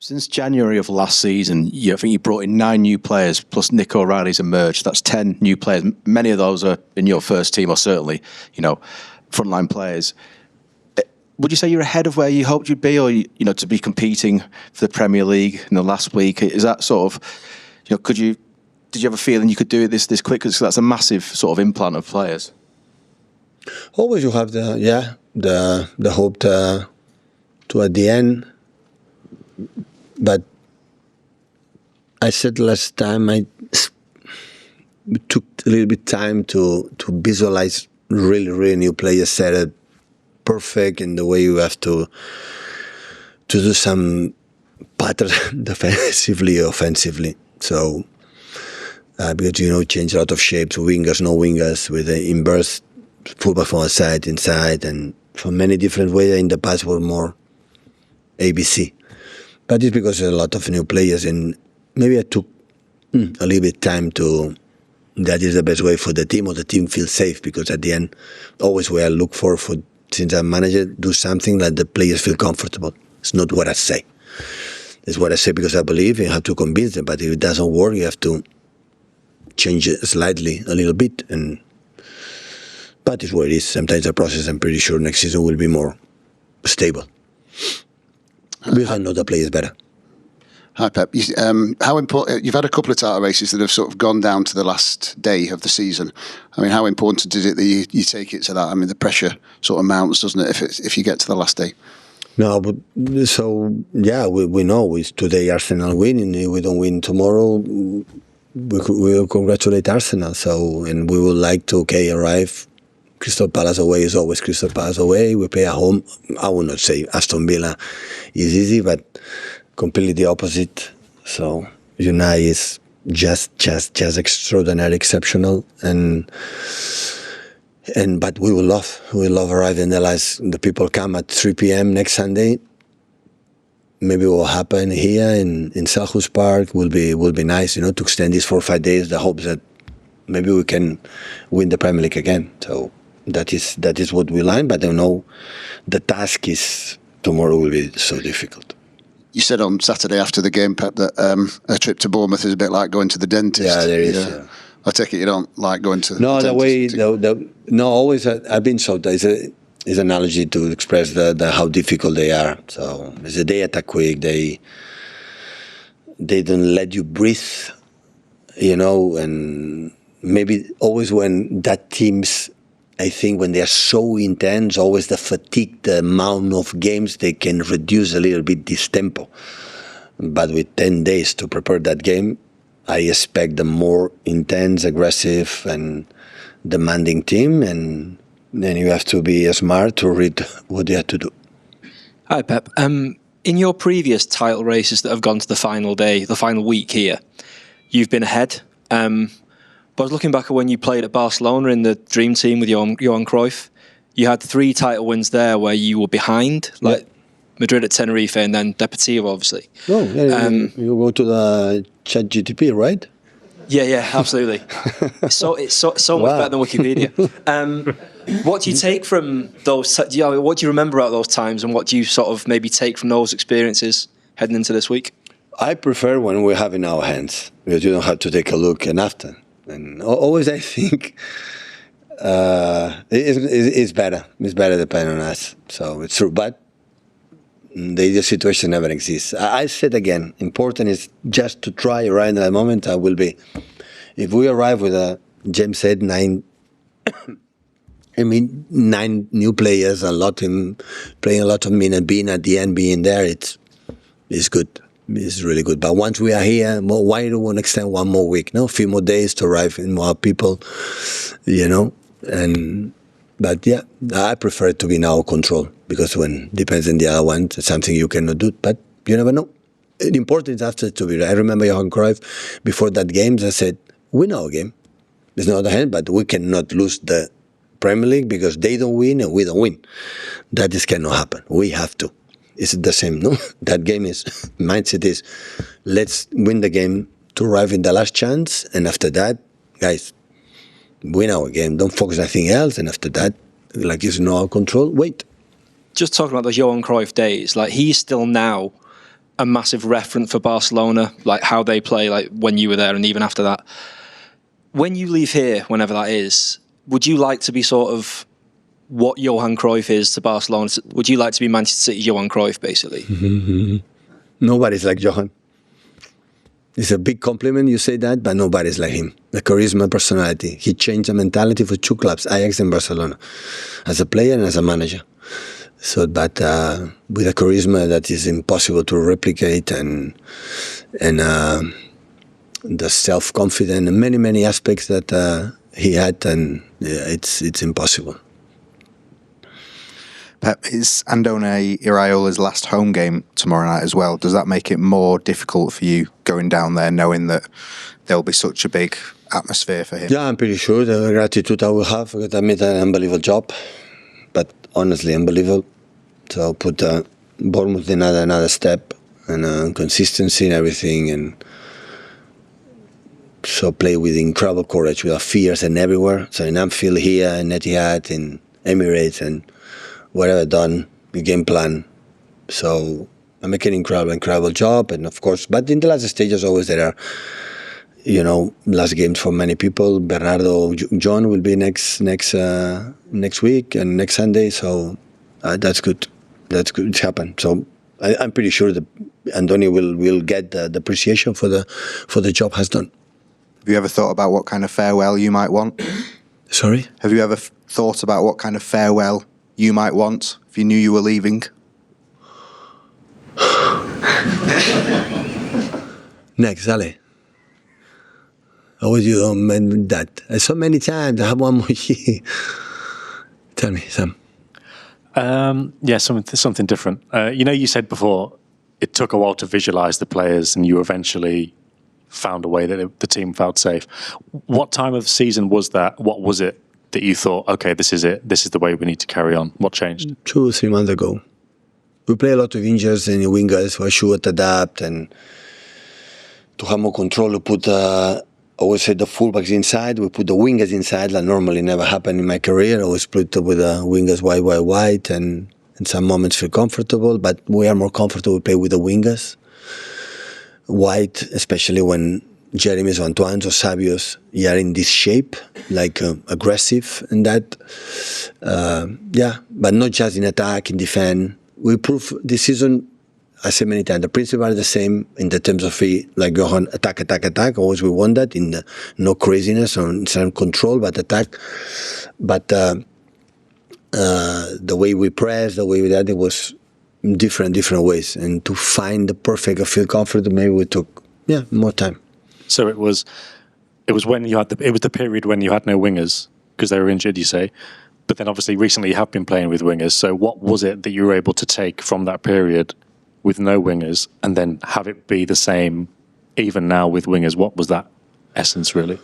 Since January of last season, I think you brought in 9 new players, plus Nico O'Reilly's emerged. That's 10 new players. Many of those are in your first team, or certainly, frontline players. Would you say you're ahead of where you hoped you'd be, or to be competing for the Premier League in the last week? Is that sort of, did you have a feeling you could do it this quick? Because that's a massive sort of implant of players. Always you have the hope to at the end. But I said last time it took a little bit time to visualize really new players set up perfect in the way you have to do some pattern defensively, offensively. So because change a lot of shapes, wingers, no wingers, with the inverse football from outside, inside, and from many different ways. In the past were more ABC. But it's because there's a lot of new players, and maybe I took a little bit time to. That is the best way for the team, or the team feels safe, because at the end, always where I look for since I'm manager, do something that the players feel comfortable. It's not what I say. It's what I say because I believe you have to convince them. But if it doesn't work, you have to change it slightly, a little bit. But it's what it is. Sometimes the process, I'm pretty sure next season will be more stable. Because I know the players better. Hi, Pep. How important? You've had a couple of title races that have sort of gone down to the last day of the season. I mean, how important is it that you take it to that? I mean, the pressure sort of mounts, doesn't it, if you get to the last day? No, but we know it's today Arsenal winning. If we don't win tomorrow, we will congratulate Arsenal. So, and we would like to arrive. Crystal Palace away is always Crystal Palace away. We play at home. I would not say Aston Villa is easy, but completely the opposite. So United is just extraordinary, exceptional, but we will love arriving the people come at 3 p.m. next Sunday. Maybe what will happen here in Selhurst Park will be nice, to extend this 4 or 5 days. The hopes that maybe we can win the Premier League again. So that is what we learn, but I know the task is tomorrow will be so difficult. You said on Saturday after the game, Pep, that a trip to Bournemouth is a bit like going to the dentist. Yeah, there is. Yeah. I take it you don't like going to no, the dentist. No, always I've been so. It's an analogy to express the how difficult they are. So they attack quick. They don't let you breathe, and maybe always when that teams, I think when they are so intense, always the fatigue, the amount of games, they can reduce a little bit this tempo. But with 10 days to prepare that game, I expect a more intense, aggressive, and demanding team. And then you have to be smart to read what you have to do. Hi, Pep. In your previous title races that have gone to the final day, the final week here, you've been ahead. But I was looking back at when you played at Barcelona in the Dream Team with Johan Cruyff. You had 3 title wins there where you were behind, like Madrid at Tenerife and then Deportivo, obviously. Oh, yeah, you go to the ChatGPT, right? Yeah, absolutely. It's so much better than Wikipedia. What do you take from those? What do you remember about those times, and what do you sort of maybe take from those experiences heading into this week? I prefer when we have in our hands, because you don't have to take a look and after. And always I think it's better. It's better depending on us. So it's true. But the situation never exists. I said again, important is just to try right in that moment. I will be. If we arrive with James said 9 new players, playing a lot of minutes, being at the end, being there, it's good. It's really good. But once we are here, why do we want to extend 1 more week? No, a few more days to arrive in more people, But yeah, I prefer it to be in our control, because when it depends on the other one, it's something you cannot do. But you never know. The important is after to be. I remember Johan Cruyff before that game. I said, "We know our game. There's no other hand, but we cannot lose the Premier League because they don't win and we don't win. That just cannot happen. We have to." It's the same, no? That game is, mindset is, let's win the game to arrive in the last chance, and after that, guys, win our game. Don't focus on anything else, and after that, like it's no our control, wait. Just talking about those Johan Cruyff days, like he's still now a massive reference for Barcelona, like how they play, like when you were there and even after that. When you leave here, whenever that is, would you like to be sort of what Johan Cruyff is to Barcelona? Would you like to be Manchester City's Johan Cruyff, basically? Nobody's like Johan. It's a big compliment you say that, but nobody's like him. The charisma, personality. He changed the mentality for two clubs, Ajax and Barcelona, as a player and as a manager. So, but with a charisma that is impossible to replicate, and the self-confidence and many aspects that he had, and it's impossible. Pep, it's Andoni Iraola's last home game tomorrow night as well. Does that make it more difficult for you going down there, knowing that there'll be such a big atmosphere for him? Yeah, I'm pretty sure the gratitude I will have, because I made an unbelievable job, but honestly unbelievable. So I'll put Bournemouth in another step, and consistency and everything, and so play with incredible courage, without fears and everywhere. So in Anfield, here, in Etihad, in Emirates, and whatever done, the game plan. So I make an incredible job, and of course, but in the last stages always there are, last games for many people. Bernardo, John will be next week and next Sunday, so that's good. That's good. It's happened. So I'm pretty sure that Andoni will get the appreciation for the job has done. Have you ever thought about what kind of farewell you might want? Sorry? Have you ever thought about what kind of farewell you might want if you knew you were leaving? Next, Ale. Always you don't mean that. So many times. I have one more year. Tell me, Sam. Yeah, something different. You said before it took a while to visualize the players, and you eventually found a way that the team felt safe. What time of the season was that? What was it that you thought, okay, this is it, this is the way we need to carry on? What changed? 2 or 3 months ago. We play a lot of injuries and wingers for sure to adapt and to have more control. We put, I always say the fullbacks inside, we put the wingers inside. That normally never happened in my career. I always split with the wingers wide, and in some moments feel comfortable, but we are more comfortable play with the wingers wide, especially when Jeremy's, Antoine's or Savio's are in this shape, like aggressive and that. But not just in attack, in defense. We prove this season, I say many times, the principles are the same in the terms of like Johan, attack. Always we want that in the, no craziness or some control, but attack. But the way we press, the way we did it was different ways. And to find the perfect feel comfort, maybe we took more time. So it was when you had it was the period when you had no wingers because they were injured, you say. But then obviously recently you have been playing with wingers. So what was it that you were able to take from that period with no wingers and then have it be the same even now with wingers? What was that essence really?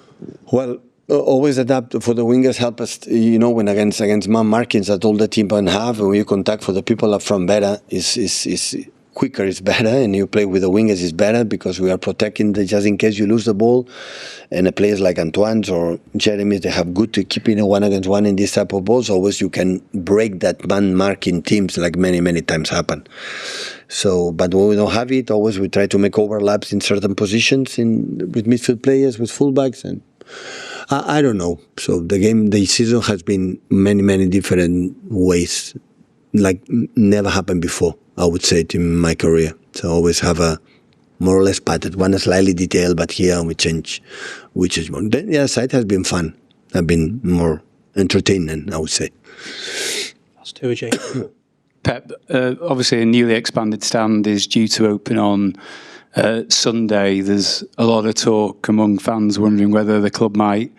Well, always adapt for the wingers, help us, when against man markings that all the team can have, and when you contact for the people up front better, is quicker, is better, and you play with the wingers is better because we are protecting just in case you lose the ball. And the players like Antoine's or Jeremy's, they have good to keeping a 1-against-1 in this type of balls. Always you can break that man marking teams like many times happen. So, but when we don't have it, always we try to make overlaps in certain positions with midfield players, with fullbacks, and I don't know. So the season has been many different ways, like never happened before, I would say, in my career. So I always have a more or less pattern, one slightly detailed, but here we change, which is more. Then the other side has been fun, have been more entertaining, I would say. That's two, Jake. Pep, obviously a newly expanded stand is due to open on Sunday. There's a lot of talk among fans wondering whether the club might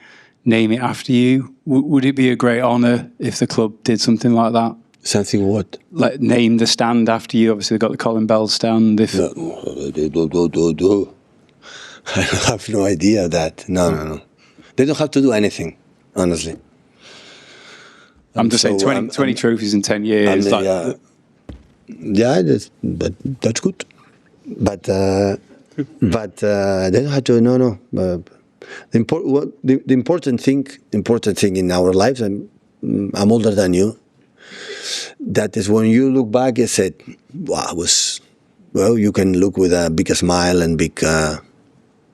name it after you. Would it be a great honour if the club did something like that? Something what? Like name the stand after you. Obviously they've got the Colin Bell stand. If I have no idea of that. No. They don't have to do anything, honestly. I'm just saying 20 trophies in 10 years. That's good. But they don't have to. No. The important thing in our lives. I'm older than you. That is when you look back and said, "Wow, well, you can look with a big smile and big.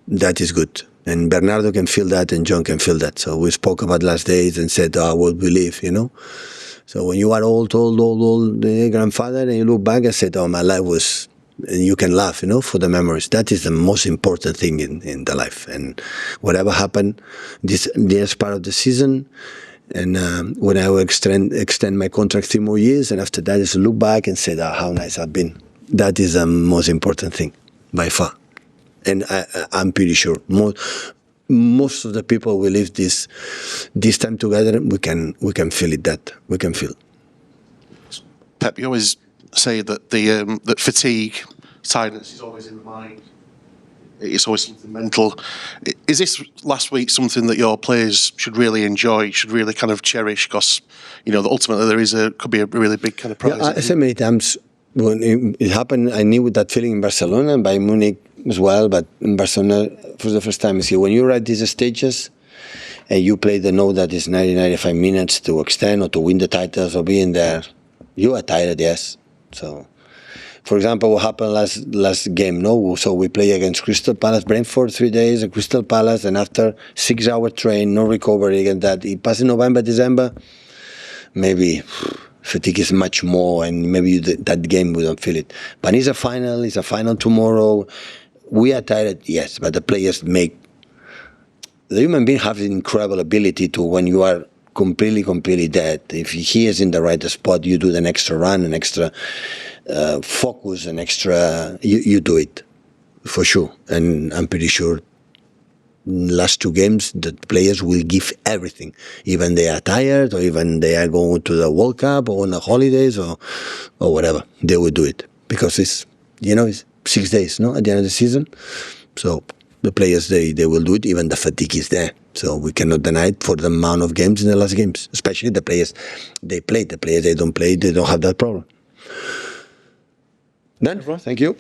That is good. And Bernardo can feel that, and John can feel that. So we spoke about last days and said, what we live, So when you are old grandfather, and you look back and said, my life was, and you can laugh, for the memories. That is the most important thing in the life. And whatever happened, this part of the season, and when I will extend my contract 3 more years, and after that is look back and say, how nice I've been. That is the most important thing, by far. And I'm pretty sure most of the people we live this time together, we can feel it. That we can feel. Pep, you always say that that fatigue, tiredness is always in the mind. It's always something mental. Is this last week something that your players should really enjoy, should really kind of cherish? Because that ultimately could be a really big kind of prize. Yeah, I said many times when it happened, I knew that feeling in Barcelona and by Munich as well. But in Barcelona, for the first time, when you're at these stages and you play the note that is 90-95 minutes to extend or to win the titles or being there, you are tired, yes. So, for example, what happened last game, So we play against Crystal Palace, Brentford 3 days at Crystal Palace, and after 6-hour train, no recovery against that. It passed in November, December, maybe fatigue is much more, and maybe that game we don't feel it. But it's a final tomorrow. We are tired, yes, but the players the human being has an incredible ability to, when you are completely dead, if he is in the right spot, you do an extra run, an extra focus, an extra, you do it, for sure. And I'm pretty sure last 2 games, the players will give everything, even they are tired, or even they are going to the World Cup or on the holidays or whatever. They will do it because it's 6 days, at the end of the season. So the players they will do it. Even the fatigue is there, so we cannot deny it for the amount of games in the last games. Especially the players they played. The players they don't play, they don't have that problem. Then, thank you.